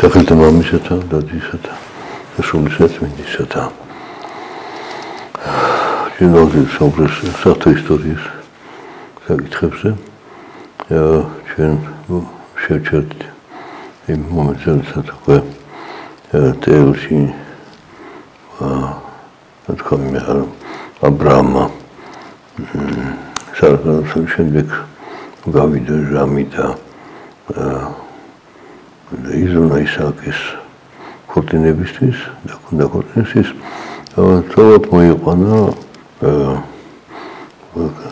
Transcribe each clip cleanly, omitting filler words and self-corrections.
სახელთა მამისათა, დადისათა, სულისად მინისათა. Ჩვენოზე საუბრობთ საერთო ისტორიის საკითხებზე. ჩვენ შევჩერდით იმ მომენტს, სადაც უკვე თეორიაში თქვა აბრაამა სარგოსან შემდეგ გავიდა ჟამი და იზრუნა ისააკის ქორწინებისთვის და ქონდა ქორწინებისთვის ცოლად მოიყვანა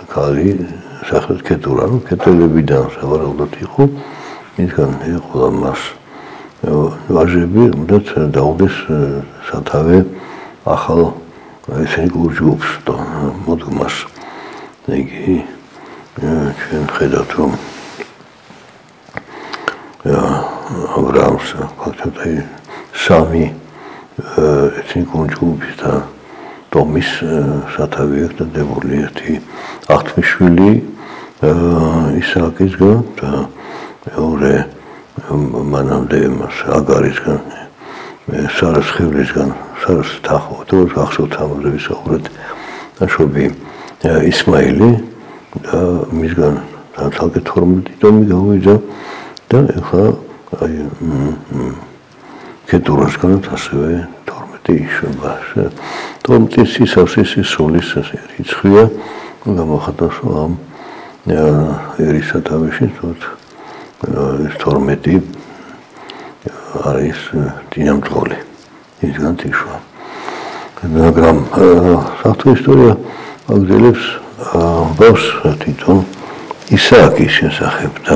ქალი სახელად ქეტურა, ქეტელებიდან სავარაუდოდ იყო, მისგან ეყოლა მას ვაჟები, უმდათ დაუდეს სათავე ახალ ესენი გურჯობს და მოდგმას. იგი ჩვენ ხედავთ, რომ აბრაამს ფაქტობრივად სამი ესენი გურჯობის და ტომის სათავე აქვს დადებული ერთი აღთმიშვილი ისააკისგან და მეორე მანამდე მას აგარისგან სარას ხევლისგან სარას თახოვდა ახსოვთ ამაზე ვისაუბრეთ ნაშობი ისმაილი და მისგან თალკე 12 ტომი გავიდა და ეხლა აი ქეტურასგანაც ასევე 12 იშვება 12 სისავსის სულის რიცხვია გამოხატავს ამ ერის სათავეში 12 არის დინამტყოლი ისგან თიშვა მაგრამ საერთო ისტორია აგზელებს ბავს თვითონ ისააკის შესახებ და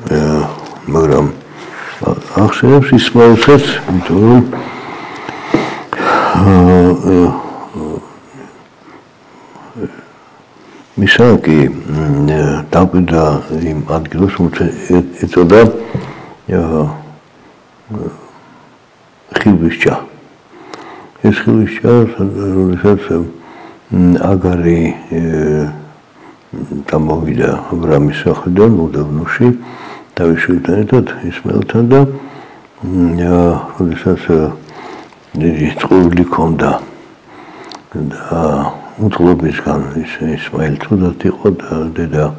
მაგრამ ახსენებს ისმაილსაც იმიტომ რომ ისააკი დაკვირდა იმ ადგილას, რომელიც ეწოდა ხილვისჭა. ეს ხილვისჭა, როდესაც აგარი დამოვიდა აბრაამის სახლიდან უდაბნოში, დავითშვილთან ერთად ისმაილთან და როდესაც დიდი წყურვილი ჰქონდა და უწყლობისგან ისმაილი თუდად იყო და დედა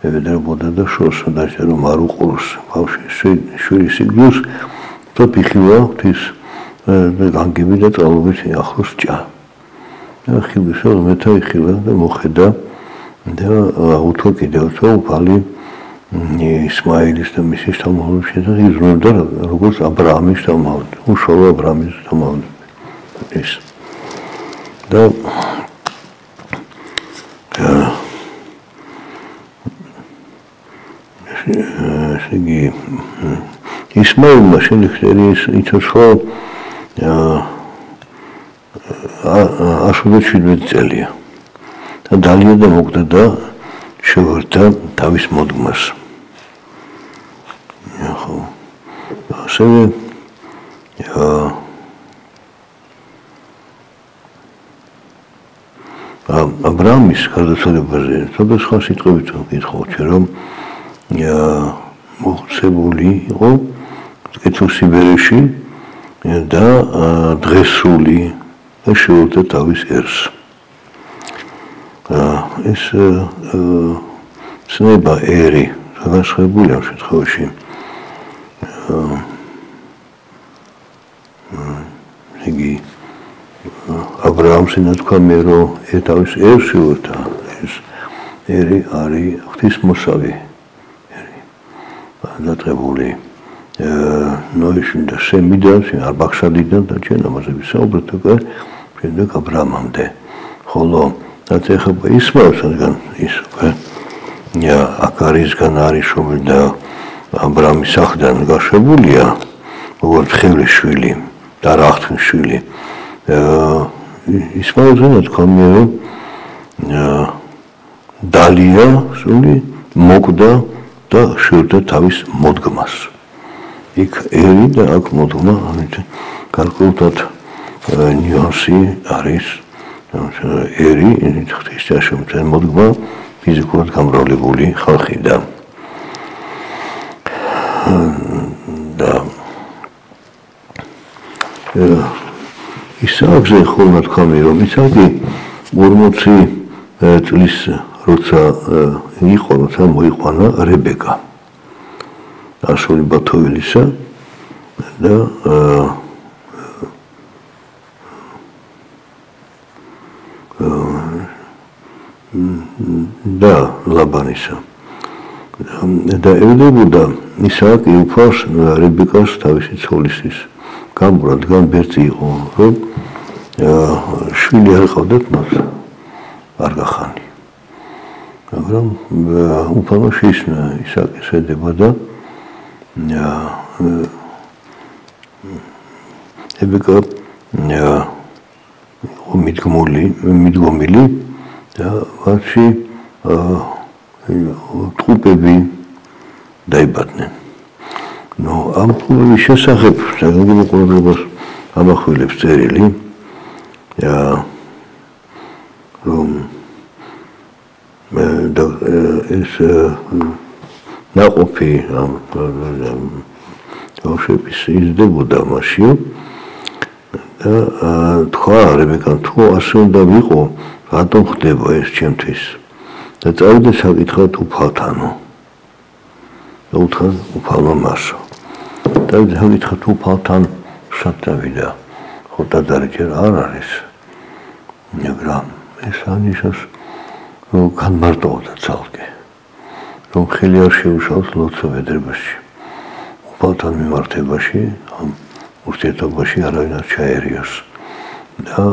ევედრებოდა და შორს დაჭერა რომ არ უყურს ბავშვი შვილის სიკვდილს და ფიხილა ღვთის განგები და წყალობით ახლოს ჭა და ხილვისა მეთა იხილა და მოხედა და უთო კიდევ თო უფალი ისმაილის და მისი შთამომავლობის შედეგად იზრუნებდა როგორც აბრაამის შთამომავლები უშუალო აბრაამის შთამომავლები ეს და იგი ისმაილმა შენიხტერი იცოცხლა 117 წელია და დალია და მოკვდა და შევარდა თავის მოდგმას. ხო ასევე აბრაამის გარდაცვალებაზე სხვადასხვა სიტყვებით ვკითხავთ, რომ მოხსებული იყო კეთილ სიბერეში და დღესული და შეუერთდა თავის ერს. ეს ცნება ერი განსხვავებული ამ შემთხვევაში იგი აბრაამს ნათქვა მე რომ თავის ერს შეუერთდა ეს ერი არის ღვთისმოსავი დაწებული ნოიშინ და სემიდან, არბაქშადიდან და ჩვენ ამაზე ვისაუბრეთ უკვე შემდეგ აბრაამამდე. ხოლო რაც ეხება ისმაილსგან ის უკვე აკარისგან არის შობილი და აბრაამის სახლიდან გაშვებულია როგორც ხევლის შვილი და რახთნის შვილი. ისმაილზე თქვა რომ დალია სული მოკვდა და შეუერთდა თავის მოდგმას. იქ ერი და აქ მოდგმა, ამიტომ გარკვეულად ნიუანსი არის. ერი ღვთისმოსავი მოდგმა ფიზიკურად გამრავლებული ხალხი და და ისააკზე ხოლმე თქვამი, რომ ისააკი 40 წლის როცა მოიყვანა რებეკა ასული ბათოვილისა და ლაბანისა და ევლებოდა ისააკი უფალს რებეკას თავისი ცოლისის გამო, რადგან ბერწი იყო, რომ შვილი არ ყავდათ მას არ გახანი. მაგრამ უფალმა შეისნა ისააკის ედება და რებეკა მიდგომილი და მათში ტყუპები დაიბადნენ. ამ ტყუპების შესახებ განსაკუთრებას ამახვილებს წერილი, რომ ეს ნაყოფი ბავშვების იზრდებოდა მასში და თქვა რებეკამ, თუ ასე უნდა ვიყო, რატომ ხდება ეს ჩემთვის და წავიდა საკითხად უფალთანო. უფალმა მასო. და საკითხად უფალთან შევიდა. ხო ტაძარი ჯერ არ არის. მაგრამ ეს ანიშნავს, რომ განმარტოვდა ცალკე. რომ ხელი არ შეუშალოს ლოცვა-ვედრებაში. უფალთან მიმართებაში, ამ ურთიერთობაში არავინ არ ჩაერიოს. და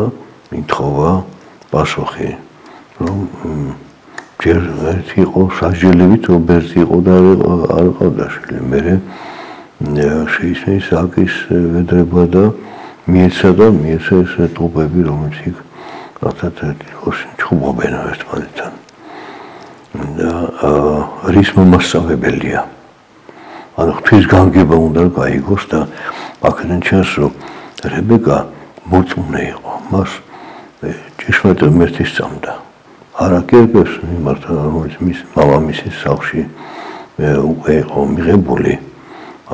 ითხოვა პასუხი, რომ ჯერ ერთი იყო სასჯელებით, რომ ბერწი იყო და არ ყავდა შვილი. მერე შეისნა ისააკის ვედრება და მიეცა ეს ტყუპები, რომელიც იქ ჩხუბობენ ერთმანეთთან. და რის მომასწავებელია. ანუ ღვთის განგება უნდა გაიგოს და აქედან ჩანს, რომ რებეკა მოწმუნე იყო. მას ჭეშმარიტ ღმერთი სწამდა. არა კერპებს მიმართა, რომელიც მის მამამისის სახლში უკვე იყო მიღებული,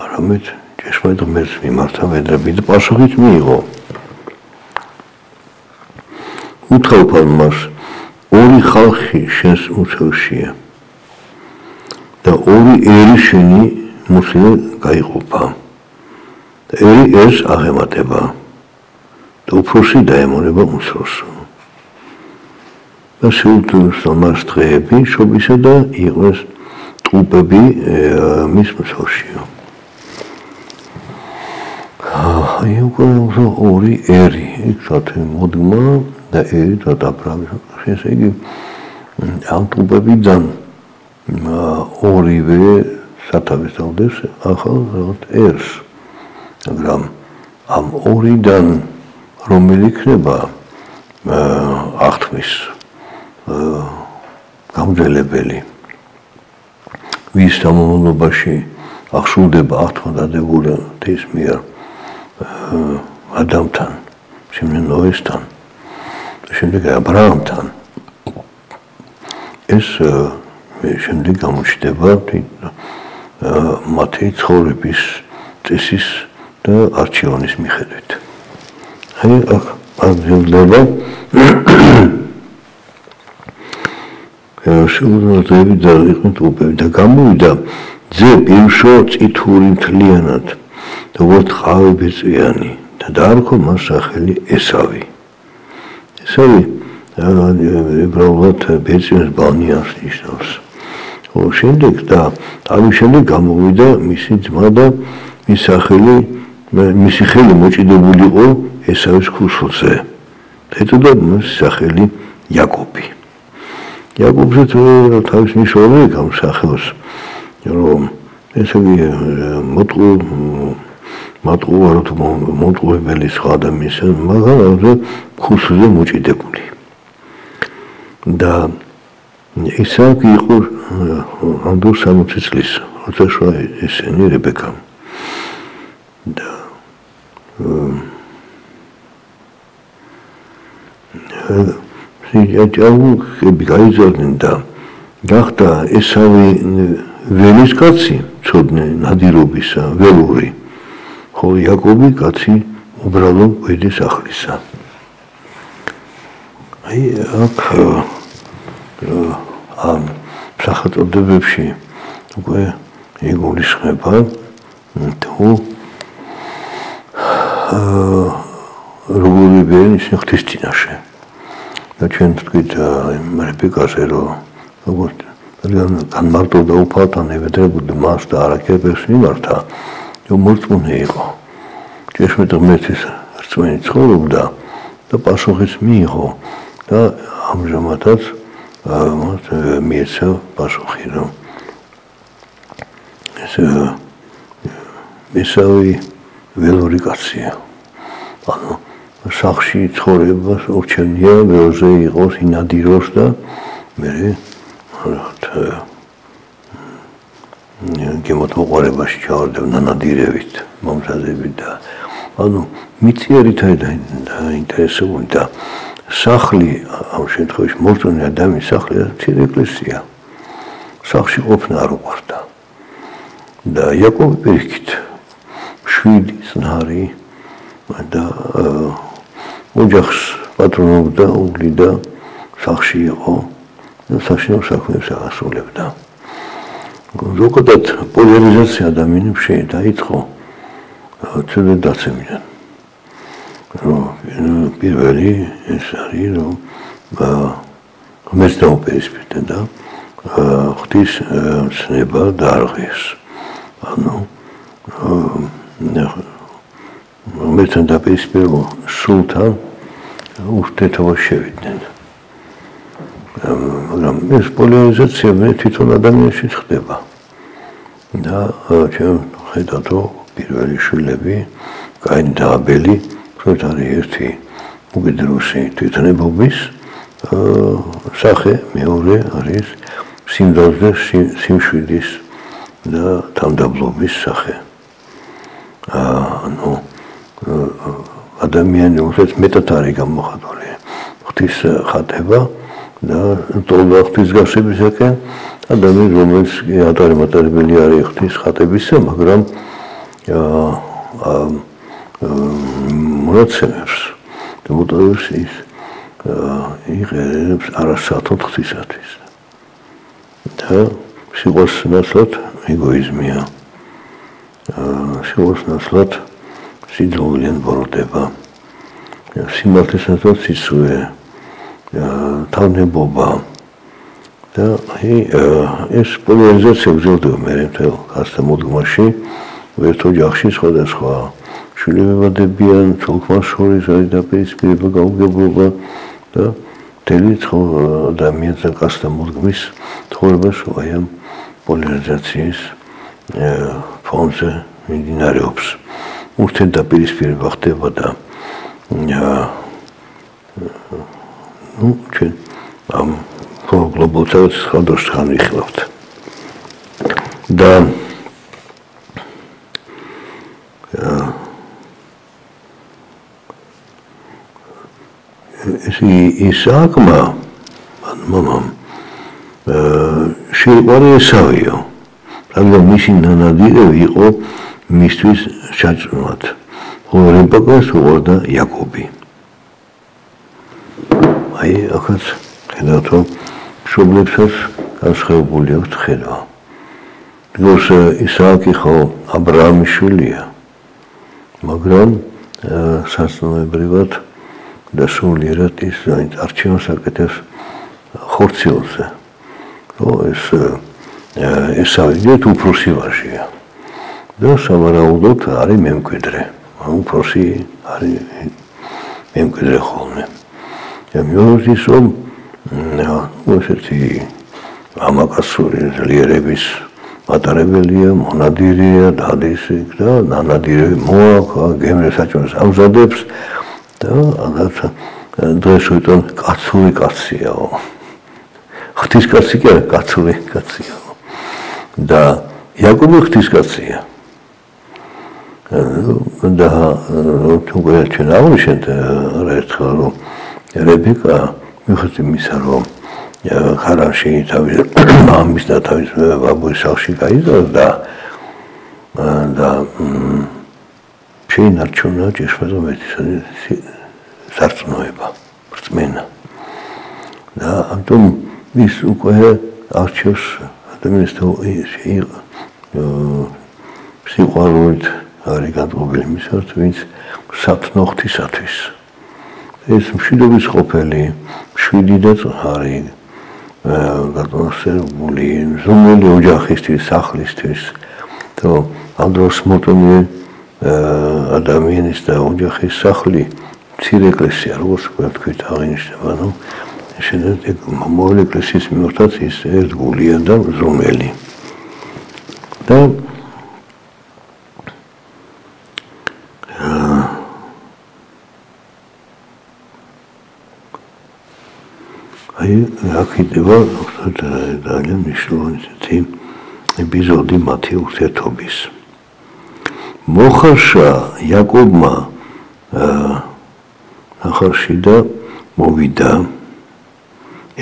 არამედ ჭეშმარიტ ღმერთს მიმართა ვედრებით და პასუხით მიიღო. უთხრა უფალმა მას, ორი ხალხი შენს მუცელშია და ორი ერი შენი მუცლზე გაიყოფა. და ერი ერს აღემატება და უფროსი დაემონება უმცროსს. და შეუძლოს მას დღეები შობისა და იყვეს ტყუპები მის მუცელშიო. აი უკვე ორი ერი, იქ მოდგმა და ერი დადაბრა. ესე იგი ამ ტყუპებიდან ორივე სათავეს თავდებს ახალ ერს. მაგრამ ამ ორიდან რომელი იქნება აღთქმის გამძლებელი, ვის დამომავლობაში აღსრულდება აღთქმა დადებული ღვთის მიერ ადამთან, შემდეგ ნოესთან და შემდეგ აბრაამთან. ეს შემდეგ გამოჩნდება მათი ცხოვრების წესის და არჩევანის მიხედვით. აი აქ აღძლებდა შეუძლებელი და იყვნენ ტყუპები და გამოვიდა ძე ბილშო წითური მთლიანად და ვართ ყავები წვიანი და დაარქვა მას სახელი ესავი. ესავი ებრაულად ბეწვიანს ბალნიანს ნიშნავს. შემდეგ და ამის შემდეგ გამოვიდა მისი ძმა და მისი ხელი მოჭიდებული იყო ესავის ქუსლზე. ეწოდა მას სახელი იაკობი. იაკობზე თავის მნიშვნელობა გამოსახავს, რომ ესე იგი მოტყუებელი სხვა ადამიანის, მაგრამ ქუსლზე მოჭიდებული. და ისააკი იყო ამ დროს 60 წლის, როცა შვა ესენი რებეკამ. და აჯაუკები გაიზარდნენ და გახდა ესავი ველის კაცი ცოდნე ნადირობისა ველური ხოლო იაკობი კაცი უბრალო ველისახლისა აი აქ ამ სახელწოდებებში უკვე იგულისხმება თუ როგორი ვენ ის ღვთის წინაშე და ჩვენ თქვით რებეკაზე რომ როგორც განმარტოვდა უფალთან ევედრებული მას და არაქებებს მიმართა რომ მორწმუნე იყო ჭეშმარიტ ღმერთის რწმენი ცხოვრობდა და პასუხიც მიიღო და ამჟამადაც მას მიეცა პასუხი რომ ესავი ველური კაცია ანუ სახში ცხოვრებას ურჩევნია ველზე იყოს ინადიროს და მე გემოთმოყვარებაში ჩავარდა ნანადირებით მომზადებით და ანუ მიწიერით დაინტერესებული და სახლი ამ შემთხვევაში მორწმუნე ადამიანის სახლი ცირე ეკლესია სახლში ყოფნა არ უყვარდა და იაკობი პირიქით შვილი ზნარი და ოჯახს პატრონობდა უვლიდა სახლში იყო და საშინაო საქმეებს აღასრულებდა ზოგადად პოლარიზაცია ადამიანებში დაიწყო ცუდად დაცემიდან რომ პირველი ეს არის რომ ღმერთს დაუპირისპირდა და ღვთის ცნება დაარღვიეს ანუ ღმერთთან დაპირისპირება სულთან ურთიერთობაში შევიდნენ მაგრამ ეს პოლარიზაცია მე თვითონ ადამიანში ხდება და ჩვენ ხედავთ რომ პირველი შვილები კაინი და აბელი პროექტ არის ერთი უკიდურესი თვითნებობის სახე მეორე არის სიმდიდრე სიმშვიდის და თანდაბლობის სახე ანუ ადამიანი უბრალოდ მეტად არის გამოხატული ღვთის ხატება და თორე ღვთის გასებისაკენ ადამიანი რომელიც ატარებელი არის ღვთის ხატებისა მაგრამ მონაცემებს და მოტივებს ის იღებს არასათო ღვთისათვის და სიყვარულს ნაცვლად ეგოიზმია სიყვარულს ნაცვლად სიძულვიან ბოროტება სიმართლეს ნაცვლად სიცრუე თავნებობა და ეს პოლარიზაცია გრძელდება მე მთელ ხასთა მოდგმაში ერთ ოჯახში სხვადასხვა შვილებებადებიან თოლქმას შორის არის დაპირისპირება გაუგებრობა და მთელი ადამიანის და ხასთა მოდგმის ცხოვრებას აი ამ პოლარიზაციის ფონზე მიმდინარეობს ურთიერთდაპირისპირება ხდება და ჩვენ ამ გლობალიზაციას ხანდახან ვიხილავთ და ისააკმა მამამ შეიყვარა ესავიო მაგრამ მისი ნანადირევი იყო მისთვის ჩაჭრილად ხოლო რებეკას უყვარდა იაკობი აი ახაც ხედავთ რომ მშობლებსაც განსხვავებული აქვს ხედვა როგორც ისააკი ხო აბრაამის შვილია მაგრამ სასწაულებრივად და სულიერად ის არჩევანს აკეთებს ხორციელზე რომ ესავი უფროსი ვაჟია და სავარაუდოდ არის მემკვიდრე უფროსი არის მემკვიდრე ხოლმე მიუხედავად ის რომ ესეთი ამაკაცური ძლიერების მატარებელია მონადირეა დადის და ნანადირე მოაქვს გემრიელ საჭმელს ამზადებს და რაღაცა დღეს ვიტყვი კაცური კაციაო ღვთის კაცი კი არა კაცური კაციაო და იაკობი ღვთის კაცია და თუ ჩვენ აღვნიშნეთ არაერთხელ რომ რებეკა მიუხედავად იმისა რომ ხარანში თავის მამის და თავის ბაბუის სახლში გაიზარდა და შეინარჩუნა ჭეშმარიტი სარწმუნოება, რწმენა. და ამიტომ ის უკვე არჩევს ადამიანს სიყვარულით არის განწყობილი მისართ, ვინც სათნო ღვთისათვის. ეს მშვიდობის ყოფილი, მშვიდი და წყარი, გატონსებული, ზომელი ოჯახისთვის, სახლისთვის, და ამ დროს მოტონილი ადამიანის და ოჯახის სახლი მცირე ეკლესია, როგორც თქვით, აღინიშნება, შედეგად მოვლი ეკლესიის მიმართაც ის ერთგულია და ზომელი. და აქიდება ძალიან მნიშვნელოვანი ეპიზოდი მათი ურთიერთობის. მოხარშა იაკობმა ნახარში და მოვიდა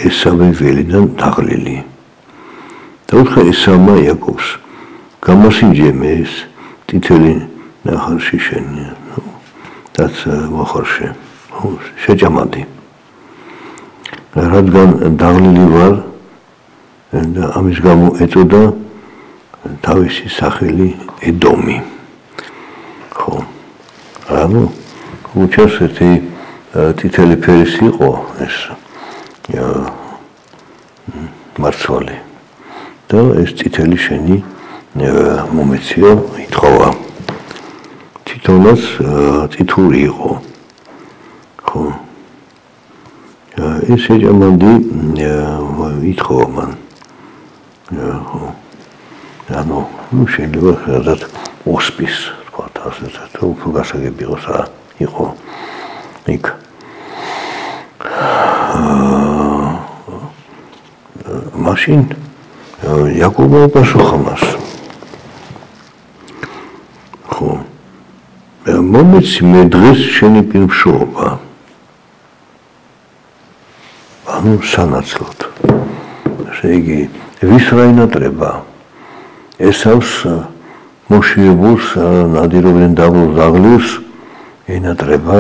ესავი ველიდან დაღლილი. და უთხრა ესავმა იაკობს, გამასინჯე მე ეს წითელი ნახარში შენი, რაც მოხარშე, შეჭამადი. რადგან დაღლილი ვარ და ამის გამო ეწოდა თავისი სახელი ედომი. ხო. ანუ უჩას ერთი წითელი ფერის იყო ეს მარცვალი. და ეს წითელი შენი მომეციო ითხოვა. თვითონაც წითური იყო. ხო. ეს შეჭამადი ითხოვა მან. ხო. ანუ შეიძლება ხაზად ოსპის თქვა ასეთ თუ უფრო გასაგები იყო იქ. მაშინ იაკობმა პასუხა მას. ხო. მომეცი მე დღეს შენი პირმშოობა. ანუ სანაცვლოდ. ესე იგი ვის რა ინატრება? ესავს მოშიებულს ნადირობდნენ დაბლოს დაღლილს ინატრება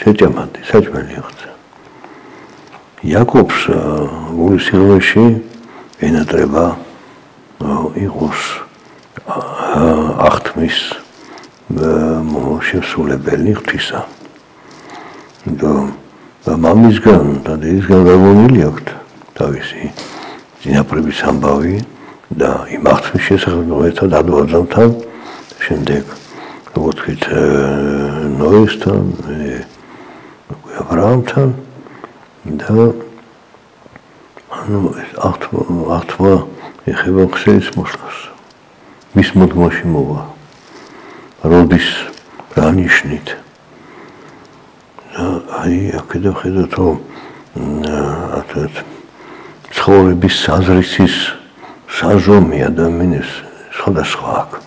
შეჭამადი, საჭმელი ხდა. იაკობს გულის სიღრმეში ენატრება იყოს აღთმის შესრულებელი ღვთისა. და მამისგან და დედისგან გაგონილი აქვთ თავისი წინაპრების ამბავი და იმ აღთმის შესახებ ერთად ადვაძამთან, შემდეგ როგორც ვთქვით ნოესთან, აბრაამთან და ანუ აღთმა ეხება ხსენის მოსვლას. მის მოდმოში მოვა. როდის რა ნიშნით? აი აქედან ხედავთ რომ ცხოვრების საზრისის საზომი ადამიანის სხვადასხვა აქვს.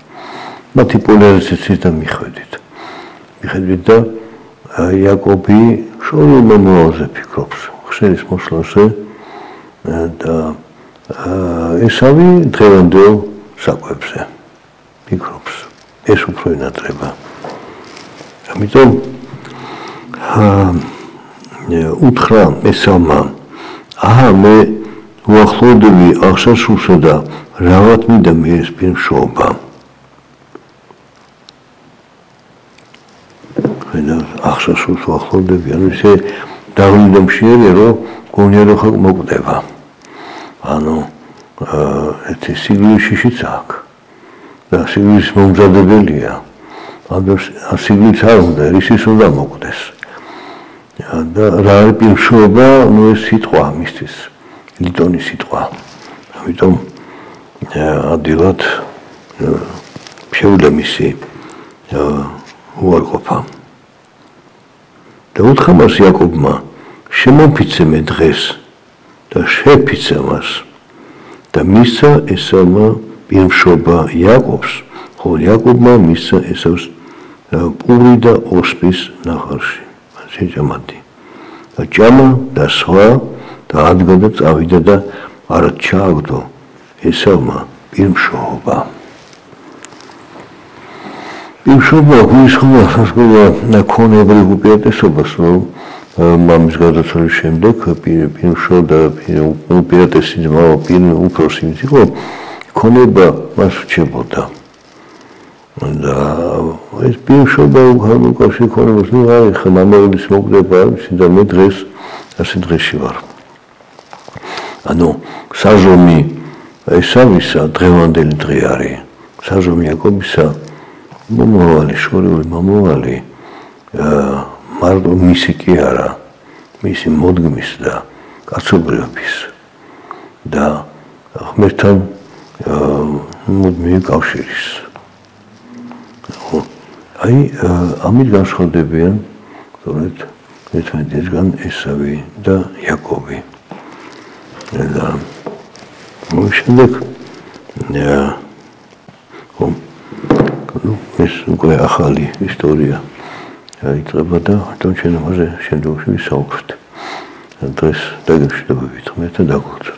მათი პოლარიზაციის და მიხედვით და იაკობი შორეულ მომავალზე ფიქრობს, ხსენის მოსვლაზე და ესავი დღევანდელ საკვებზე ფიქრობს. ეს უფრო ენატრება. ამიტომ უთხრა ესავმა, აჰა მე უახლოვდები აღსასრულსა და რაღაც მინდა მე ეს პირმშოობა. აღსასრულს უახლოვდები, ანუ ესე დაღლილი მშიერია, რომ გონია რომ ხა მოკვდება. ანუ ერთი სიგვიშიშიც აქვს და სიგვის მომზადებელია. ანუ სიგვის არ უნდა, რისის უნდა მოკვდეს. და რა არის პირმშოობა, ნუ ეს სიტყვა მისთვის, ლიტონის სიტყვა. ამიტომ ადვილად შეუძლია მისი უარყოფა. და უთხრა მას იაკობმა, შემოფიცე მე დღეს და შეფიცე მას და მისცა ესავმა პირმშობა იაკობს, ხოლო იაკობმა მისცა ესავს პური და ოსპის ნახარში. შეჭამადი. და ჭამა და სხვა დაადგა და წავიდა და არა ჩააგდო ესავმა პირმშოობა. პირმშოობა გულისხმობა სასკოლა ქონებრივ უპირატესობას, რომ მამის გარდაცვალების შემდეგ პირმშობა უპირატესი ძმა უფროსი იყო, ქონება მას რჩებოდა. და ეს პირმშობა უკავშირ ქონებას ნუ არა ხა მამაულის მოკრება არის და მე დღეს ასე დღეში ვარ. ანუ საზომი ესავისა დღევანდელი დღე არის. საზომი იაკობისა მომავალი შორეული მომავალი მარტო მისი კი არა, მისი მოდგმის და კაცობრიობის და ღმერთთან მუდმივი კავშირის. აი ამით განსხვავდებიან სწორედ ერთმანეთისგან ესავი და იაკობი. და შემდეგ ეს უკვე ახალი ისტორია იწყება და ჩვენ ამაზე შემდგომში ვისაუბროთ. დღეს დაგემშვიდობებით ღმერთთან დაგვრჩა.